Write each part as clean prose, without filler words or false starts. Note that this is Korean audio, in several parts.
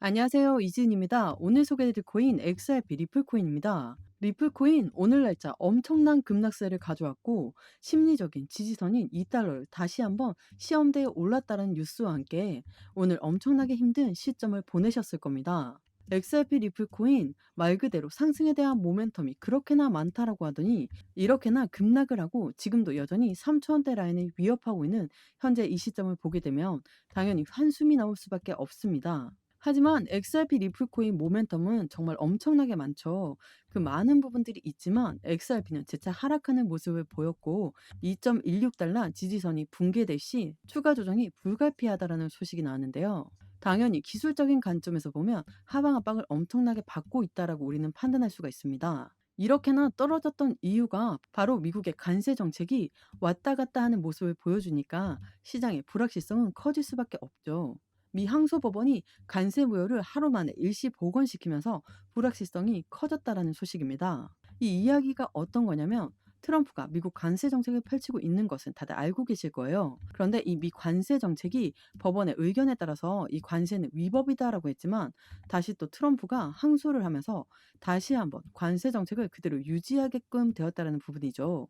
안녕하세요. 이진입니다. 오늘 소개해드릴 코인 XRP 리플코인입니다. 리플코인 오늘 날짜 엄청난 급락세를 가져왔고 심리적인 지지선인 2달러를 다시 한번 시험대에 올랐다는 뉴스와 함께 오늘 엄청나게 힘든 시점을 보내셨을 겁니다. XRP 리플코인 말 그대로 상승에 대한 모멘텀이 그렇게나 많다라고 하더니 이렇게나 급락을 하고 지금도 여전히 3,000원대 라인을 위협하고 있는 현재 이 시점을 보게 되면 당연히 한숨이 나올 수밖에 없습니다. 하지만 XRP 리플코인 모멘텀은 정말 엄청나게 많죠. 그 많은 부분들이 있지만 XRP는 재차 하락하는 모습을 보였고 2.16달러 지지선이 붕괴될 시 추가 조정이 불가피하다라는 소식이 나왔는데요. 당연히 기술적인 관점에서 보면 하방 압박을 엄청나게 받고 있다라고 우리는 판단할 수가 있습니다. 이렇게나 떨어졌던 이유가 바로 미국의 관세 정책이 왔다 갔다 하는 모습을 보여주니까 시장의 불확실성은 커질 수밖에 없죠. 미 항소법원이 관세 무효를 하루 만에 일시 복원시키면서 불확실성이 커졌다라는 소식입니다. 이 이야기가 어떤 거냐면 트럼프가 미국 관세 정책을 펼치고 있는 것은 다들 알고 계실 거예요. 그런데 이 미 관세 정책이 법원의 의견에 따라서 이 관세는 위법이다라고 했지만 다시 또 트럼프가 항소를 하면서 다시 한번 관세 정책을 그대로 유지하게끔 되었다라는 부분이죠.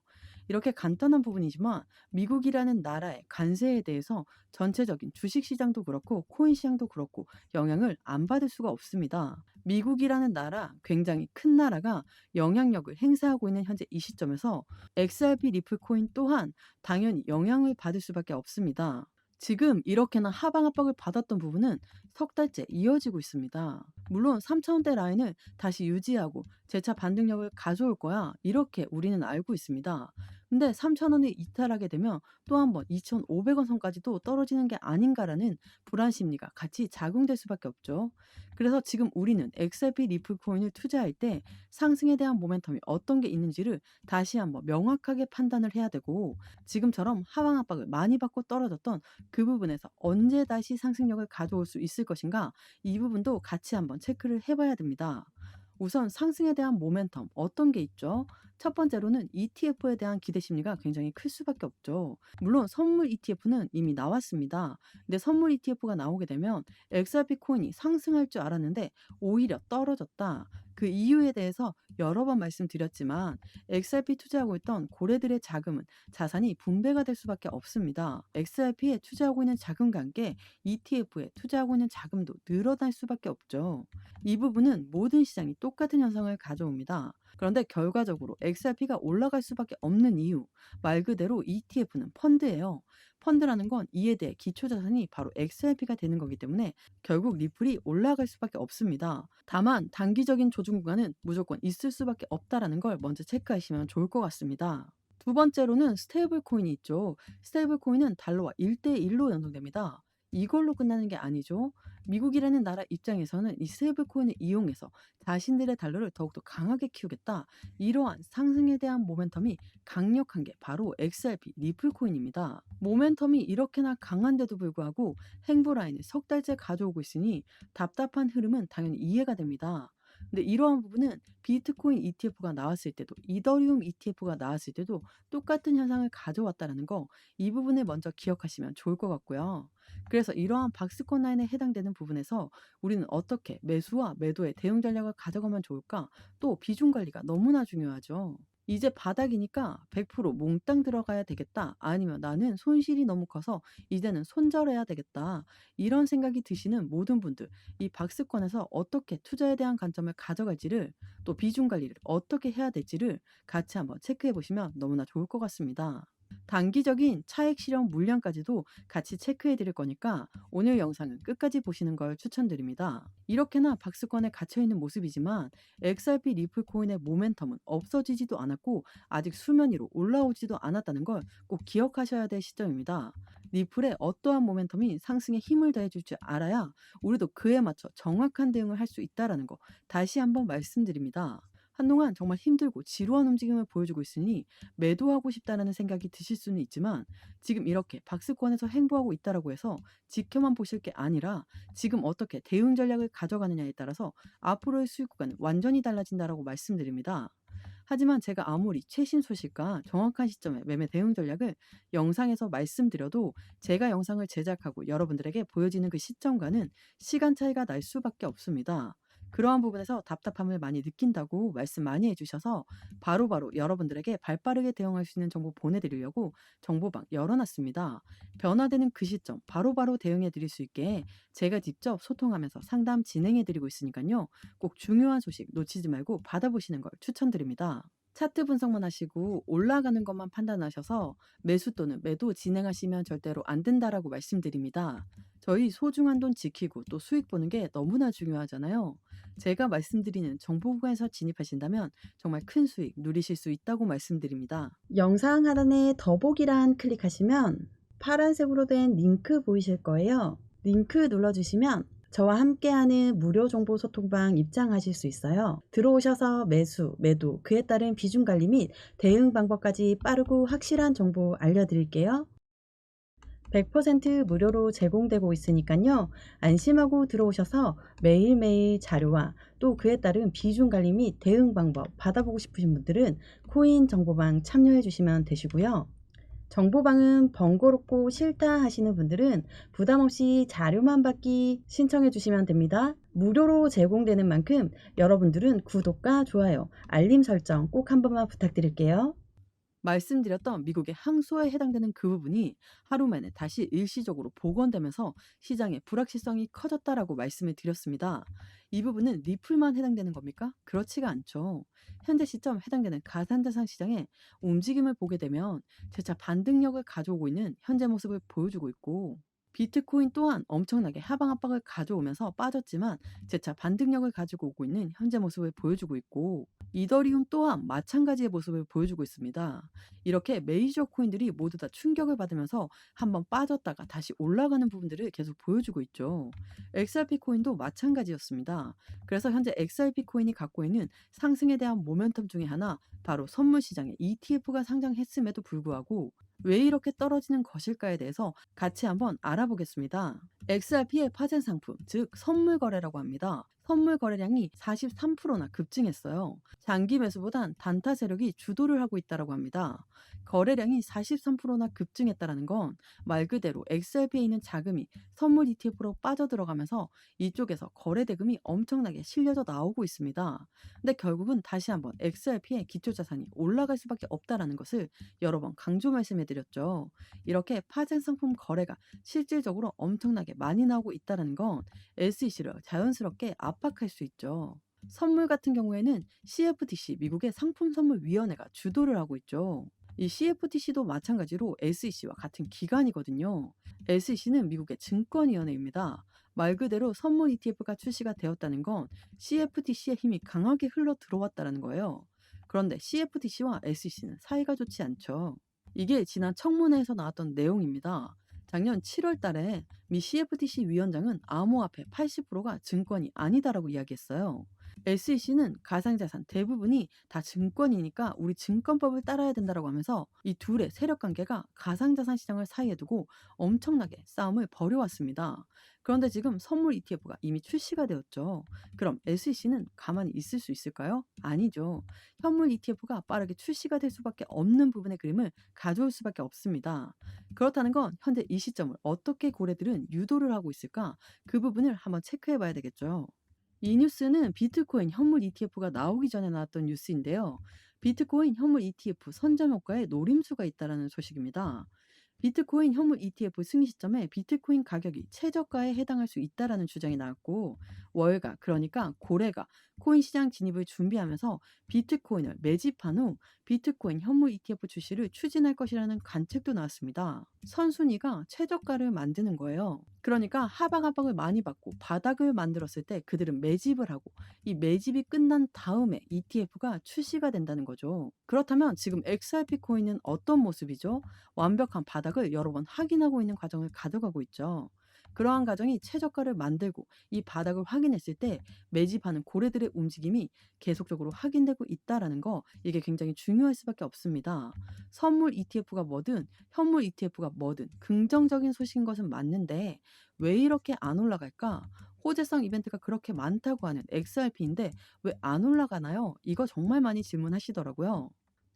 이렇게 간단한 부분이지만 미국이라는 나라의 관세에 대해서 전체적인 주식 시장도 그렇고 코인 시장도 그렇고 영향을 안 받을 수가 없습니다. 미국이라는 나라, 굉장히 큰 나라가 영향력을 행사하고 있는 현재 이 시점에서 XRP 리플 코인 또한 당연히 영향을 받을 수밖에 없습니다. 지금 이렇게나 하방 압박을 받았던 부분은 석 달째 이어지고 있습니다. 물론 3,000원대 라인을 다시 유지하고 재차 반등력을 가져올 거야. 이렇게 우리는 알고 있습니다. 근데 3,000원을 이탈하게 되면 또 한 번 2,500원 선까지도 떨어지는 게 아닌가라는 불안 심리가 같이 작용될 수밖에 없죠. 그래서 지금 우리는 XRP 리플 코인을 투자할 때 상승에 대한 모멘텀이 어떤 게 있는지를 다시 한번 명확하게 판단을 해야 되고 지금처럼 하방 압박을 많이 받고 떨어졌던 그 부분에서 언제 다시 상승력을 가져올 수 있을 것인가 이 부분도 같이 한번 체크를 해봐야 됩니다. 우선 상승에 대한 모멘텀 어떤 게 있죠? 첫 번째로는 ETF에 대한 기대 심리가 굉장히 클 수밖에 없죠. 물론 선물 ETF는 이미 나왔습니다. 근데 선물 ETF가 나오게 되면 XRP 코인이 상승할 줄 알았는데 오히려 떨어졌다. 그 이유에 대해서 여러 번 말씀드렸지만 XRP 투자하고 있던 고래들의 자금은 자산이 분배가 될 수밖에 없습니다. XRP에 투자하고 있는 자금과 함께 ETF에 투자하고 있는 자금도 늘어날 수밖에 없죠. 이 부분은 모든 시장이 똑같은 현상을 가져옵니다. 그런데 결과적으로 XRP가 올라갈 수밖에 없는 이유, 말 그대로 ETF는 펀드예요. 펀드라는 건 이에 대해 기초자산이 바로 XRP가 되는 거기 때문에 결국 리플이 올라갈 수밖에 없습니다. 다만 단기적인 조정 구간은 무조건 있을 수밖에 없다라는 걸 먼저 체크하시면 좋을 것 같습니다. 두 번째로는 스테이블 코인이 있죠. 스테이블 코인은 달러와 1대1로 연동됩니다. 이걸로 끝나는 게 아니죠. 미국이라는 나라 입장에서는 이 스테이블 코인을 이용해서 자신들의 달러를 더욱더 강하게 키우겠다. 이러한 상승에 대한 모멘텀이 강력한 게 바로 XRP 리플 코인입니다. 모멘텀이 이렇게나 강한데도 불구하고 행보 라인을 석 달째 가져오고 있으니 답답한 흐름은 당연히 이해가 됩니다. 근데 이러한 부분은 비트코인 ETF가 나왔을 때도 이더리움 ETF가 나왔을 때도 똑같은 현상을 가져왔다는 거 이 부분을 먼저 기억하시면 좋을 것 같고요. 그래서 이러한 박스권 라인에 해당되는 부분에서 우리는 어떻게 매수와 매도의 대응 전략을 가져가면 좋을까? 또 비중 관리가 너무나 중요하죠. 이제 바닥이니까 100% 몽땅 들어가야 되겠다. 아니면 나는 손실이 너무 커서 이제는 손절해야 되겠다. 이런 생각이 드시는 모든 분들, 이 박스권에서 어떻게 투자에 대한 관점을 가져갈지를 또 비중 관리를 어떻게 해야 될지를 같이 한번 체크해 보시면 너무나 좋을 것 같습니다. 단기적인 차익 실현 물량까지도 같이 체크해 드릴 거니까 오늘 영상은 끝까지 보시는 걸 추천드립니다. 이렇게나 박스권에 갇혀 있는 모습이지만 XRP 리플 코인의 모멘텀은 없어지지도 않았고 아직 수면 위로 올라오지도 않았다는 걸 꼭 기억하셔야 될 시점입니다. 리플의 어떠한 모멘텀이 상승에 힘을 더해줄 줄 알아야 우리도 그에 맞춰 정확한 대응을 할 수 있다라는 거 다시 한번 말씀드립니다. 한동안 정말 힘들고 지루한 움직임을 보여주고 있으니 매도하고 싶다는 생각이 드실 수는 있지만 지금 이렇게 박스권에서 행보하고 있다라고 해서 지켜만 보실 게 아니라 지금 어떻게 대응 전략을 가져가느냐에 따라서 앞으로의 수익 구간은 완전히 달라진다라고 말씀드립니다. 하지만 제가 아무리 최신 소식과 정확한 시점의 매매 대응 전략을 영상에서 말씀드려도 제가 영상을 제작하고 여러분들에게 보여지는 그 시점과는 시간 차이가 날 수밖에 없습니다. 그러한 부분에서 답답함을 많이 느낀다고 말씀 많이 해주셔서 바로바로 여러분들에게 발빠르게 대응할 수 있는 정보 보내드리려고 정보방 열어놨습니다. 변화되는 그 시점 바로바로 대응해 드릴 수 있게 제가 직접 소통하면서 상담 진행해 드리고 있으니까요. 꼭 중요한 소식 놓치지 말고 받아보시는 걸 추천드립니다. 차트 분석만 하시고 올라가는 것만 판단하셔서 매수 또는 매도 진행하시면 절대로 안 된다라고 말씀드립니다. 저희 소중한 돈 지키고 또 수익 보는 게 너무나 중요하잖아요. 제가 말씀드리는 정보 구간에서 진입하신다면 정말 큰 수익 누리실 수 있다고 말씀드립니다. 영상 하단에 더보기란 클릭하시면 파란색으로 된 링크 보이실 거예요. 링크 눌러주시면 저와 함께하는 무료 정보 소통방 입장하실 수 있어요. 들어오셔서 매수, 매도, 그에 따른 비중 관리 및 대응 방법까지 빠르고 확실한 정보 알려드릴게요. 100% 무료로 제공되고 있으니까요. 안심하고 들어오셔서 매일매일 자료와 또 그에 따른 비중 관리 및 대응 방법 받아보고 싶으신 분들은 코인 정보방 참여해 주시면 되시고요. 정보방은 번거롭고 싫다 하시는 분들은 부담없이 자료만 받기 신청해 주시면 됩니다. 무료로 제공되는 만큼 여러분들은 구독과 좋아요, 알림 설정 꼭 한 번만 부탁드릴게요. 말씀드렸던 미국의 항소에 해당되는 그 부분이 하루 만에 다시 일시적으로 복원되면서 시장의 불확실성이 커졌다라고 말씀을 드렸습니다. 이 부분은 리플만 해당되는 겁니까? 그렇지가 않죠. 현재 시점 해당되는 가상자산 시장의 움직임을 보게 되면 재차 반등력을 가져오고 있는 현재 모습을 보여주고 있고 비트코인 또한 엄청나게 하방 압박을 가져오면서 빠졌지만 재차 반등력을 가지고 오고 있는 현재 모습을 보여주고 있고 이더리움 또한 마찬가지의 모습을 보여주고 있습니다. 이렇게 메이저 코인들이 모두 다 충격을 받으면서 한번 빠졌다가 다시 올라가는 부분들을 계속 보여주고 있죠. XRP 코인도 마찬가지였습니다. 그래서 현재 XRP 코인이 갖고 있는 상승에 대한 모멘텀 중에 하나 바로 선물 시장에 ETF가 상장했음에도 불구하고 왜 이렇게 떨어지는 것일까에 대해서 같이 한번 알아보겠습니다. XRP의 파생 상품, 즉 선물 거래라고 합니다. 선물 거래량이 43%나 급증했어요. 장기 매수보단 단타 세력이 주도를 하고 있다고 합니다. 거래량이 43%나 급증했다는 건 말 그대로 XRP에 있는 자금이 선물 ETF로 빠져들어가면서 이쪽에서 거래 대금이 엄청나게 실려져 나오고 있습니다. 근데 결국은 다시 한번 XRP의 기초자산이 올라갈 수밖에 없다는 것을 여러 번 강조 말씀해 드렸죠. 이렇게 파생 상품 거래가 실질적으로 엄청나게 많이 나오고 있다는 건 SEC를 자연스럽게 압박할 수 있죠. 선물 같은 경우에는 CFTC, 미국의 상품선물위원회가 주도를 하고 있죠. 이 CFTC도 마찬가지로 SEC와 같은 기관이거든요. SEC는 미국의 증권위원회입니다. 말 그대로 선물 ETF가 출시가 되었다는 건 CFTC의 힘이 강하게 흘러 들어왔다는 거예요. 그런데 CFTC와 SEC는 사이가 좋지 않죠. 이게 지난 청문회에서 나왔던 내용입니다. 작년 7월 달에 미 CFTC 위원장은 암호화폐 80%가 증권이 아니다라고 이야기했어요. SEC는 가상자산 대부분이 다 증권이니까 우리 증권법을 따라야 된다라고 하면서 이 둘의 세력 관계가 가상자산 시장을 사이에 두고 엄청나게 싸움을 벌여왔습니다. 그런데 지금 선물 ETF가 이미 출시가 되었죠. 그럼 SEC는 가만히 있을 수 있을까요? 아니죠. 현물 ETF가 빠르게 출시가 될 수밖에 없는 부분의 그림을 가져올 수밖에 없습니다. 그렇다는 건 현재 이 시점을 어떻게 고래들은 유도를 하고 있을까? 그 부분을 한번 체크해 봐야 되겠죠. 이 뉴스는 비트코인 현물 ETF가 나오기 전에 나왔던 뉴스인데요. 비트코인 현물 ETF 선점 효과에 노림수가 있다는 소식입니다. 비트코인 현물 ETF 승인 시점에 비트코인 가격이 최저가에 해당할 수 있다라는 주장이 나왔고 월가 그러니까 고래가 코인 시장 진입을 준비하면서 비트코인을 매집한 후 비트코인 현물 ETF 출시를 추진할 것이라는 관측도 나왔습니다. 선순위가 최저가를 만드는 거예요. 그러니까 하방 압박을 많이 받고 바닥을 만들었을 때 그들은 매집을 하고 이 매집이 끝난 다음에 ETF가 출시가 된다는 거죠. 그렇다면 지금 XRP 코인은 어떤 모습이죠? 완벽한 바닥을 여러 번 확인하고 있는 과정을 가져가고 있죠. 그러한 과정이 최저가를 만들고 이 바닥을 확인했을 때 매집하는 고래들의 움직임이 계속적으로 확인되고 있다라는 거 이게 굉장히 중요할 수밖에 없습니다. 선물 ETF가 뭐든 현물 ETF가 뭐든 긍정적인 소식인 것은 맞는데 왜 이렇게 안 올라갈까? 호재성 이벤트가 그렇게 많다고 하는 XRP인데 왜 안 올라가나요? 이거 정말 많이 질문하시더라고요.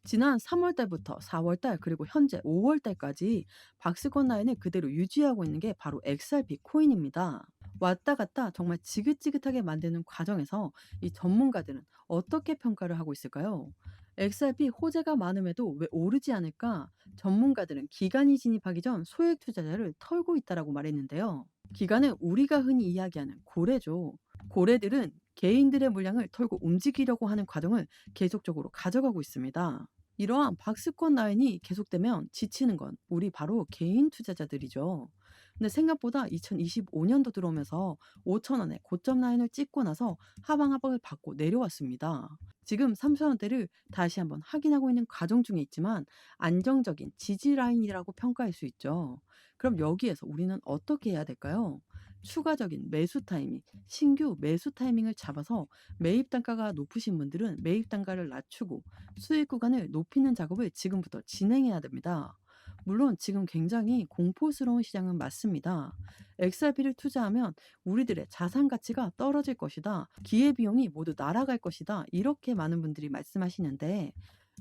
지난 3월 달부터 4월 달 그리고 현재 5월 달까지 박스권 라인을 그대로 유지하고 있는 게 바로 XRP 코인입니다. 왔다 갔다 정말 지긋지긋하게 만드는 과정에서 이 전문가들은 어떻게 평가를 하고 있을까요? XRP 호재가 많음에도 왜 오르지 않을까? 전문가들은 기간이 진입하기 전 소액 투자자를 털고 있다라고 말했는데요. 기간은 우리가 흔히 이야기하는 고래죠. 고래들은 개인들의 물량을 털고 움직이려고 하는 과정을 계속적으로 가져가고 있습니다. 이러한 박스권 라인이 계속되면 지치는 건 우리 바로 개인 투자자들이죠. 근데 생각보다 2025년도 들어오면서 5,000원의 고점 라인을 찍고 나서 하방하방을 받고 내려왔습니다. 지금 3,000원대를 다시 한번 확인하고 있는 과정 중에 있지만 안정적인 지지 라인이라고 평가할 수 있죠. 그럼 여기에서 우리는 어떻게 해야 될까요? 추가적인 매수 타이밍, 신규 매수 타이밍을 잡아서 매입 단가가 높으신 분들은 매입 단가를 낮추고 수익 구간을 높이는 작업을 지금부터 진행해야 됩니다. 물론 지금 굉장히 공포스러운 시장은 맞습니다. XRP를 투자하면 우리들의 자산 가치가 떨어질 것이다. 기회비용이 모두 날아갈 것이다. 이렇게 많은 분들이 말씀하시는데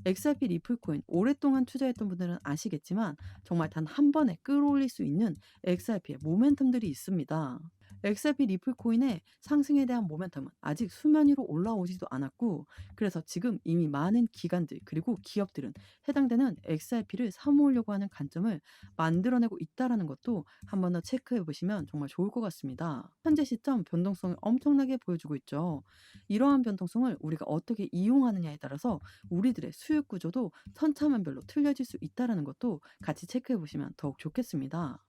XRP 리플코인 오랫동안 투자했던 분들은 아시겠지만 정말 단 한 번에 끌어올릴 수 있는 XRP의 모멘텀들이 있습니다. XRP 리플코인의 상승에 대한 모멘텀은 아직 수면 위로 올라오지도 않았고 그래서 지금 이미 많은 기관들 그리고 기업들은 해당되는 XRP를 사모으려고 하는 관점을 만들어내고 있다는 것도 한 번 더 체크해 보시면 정말 좋을 것 같습니다. 현재 시점 변동성을 엄청나게 보여주고 있죠. 이러한 변동성을 우리가 어떻게 이용하느냐에 따라서 우리들의 수익 구조도 천차만별로 틀려질 수 있다는 것도 같이 체크해 보시면 더욱 좋겠습니다.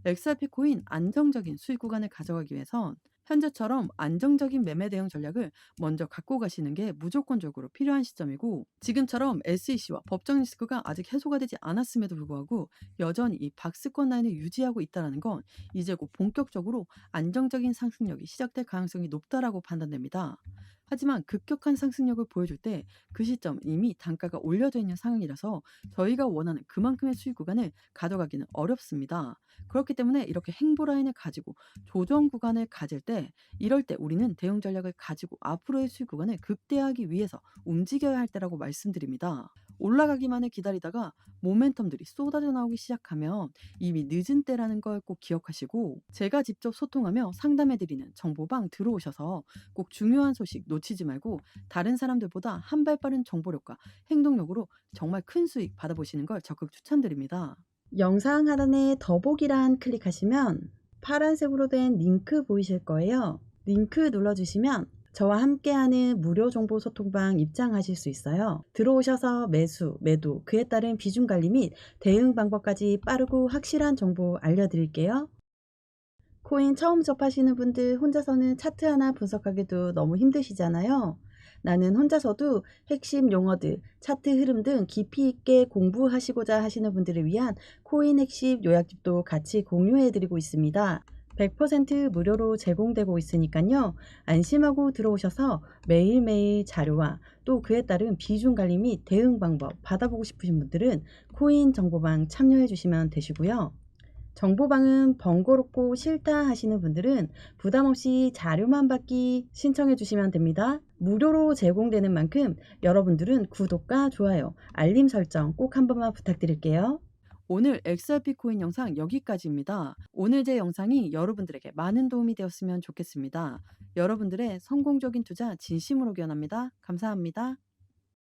XRP 코인 안정적인 수익 구간을 가져가기 위해선 현재처럼 안정적인 매매 대응 전략을 먼저 갖고 가시는 게 무조건적으로 필요한 시점이고 지금처럼 SEC와 법정 리스크가 아직 해소가 되지 않았음에도 불구하고 여전히 이 박스권 라인을 유지하고 있다는 건 이제 곧 본격적으로 안정적인 상승력이 시작될 가능성이 높다라고 판단됩니다. 하지만 급격한 상승력을 보여줄 때 그 시점 이미 단가가 올려져 있는 상황이라서 저희가 원하는 그만큼의 수익 구간을 가져가기는 어렵습니다. 그렇기 때문에 이렇게 행보 라인을 가지고 조정 구간을 가질 때 이럴 때 우리는 대응 전략을 가지고 앞으로의 수익 구간을 극대화하기 위해서 움직여야 할 때라고 말씀드립니다. 올라가기만을 기다리다가 모멘텀들이 쏟아져 나오기 시작하면 이미 늦은 때라는 걸 꼭 기억하시고 제가 직접 소통하며 상담해드리는 정보방 들어오셔서 꼭 중요한 소식 놓치지 말고 다른 사람들보다 한 발 빠른 정보력과 행동력으로 정말 큰 수익 받아보시는 걸 적극 추천드립니다. 영상 하단에 더보기란 클릭하시면 파란색으로 된 링크 보이실 거예요. 링크 눌러주시면 저와 함께하는 무료 정보 소통방 입장하실 수 있어요. 들어오셔서 매수, 매도, 그에 따른 비중 관리 및 대응 방법까지 빠르고 확실한 정보 알려드릴게요. 코인 처음 접하시는 분들 혼자서는 차트 하나 분석하기도 너무 힘드시잖아요. 나는 혼자서도 핵심 용어들, 차트 흐름 등 깊이 있게 공부하시고자 하시는 분들을 위한 코인 핵심 요약집도 같이 공유해드리고 있습니다. 100% 무료로 제공되고 있으니까요. 안심하고 들어오셔서 매일매일 자료와 또 그에 따른 비중 관리 및 대응 방법 받아보고 싶으신 분들은 코인 정보방 참여해 주시면 되시고요. 정보방은 번거롭고 싫다 하시는 분들은 부담없이 자료만 받기 신청해 주시면 됩니다. 무료로 제공되는 만큼 여러분들은 구독과 좋아요, 알림 설정 꼭 한 번만 부탁드릴게요. 오늘 XRP 코인 영상 여기까지입니다. 오늘 제 영상이 여러분들에게 많은 도움이 되었으면 좋겠습니다. 여러분들의 성공적인 투자 진심으로 기원합니다. 감사합니다.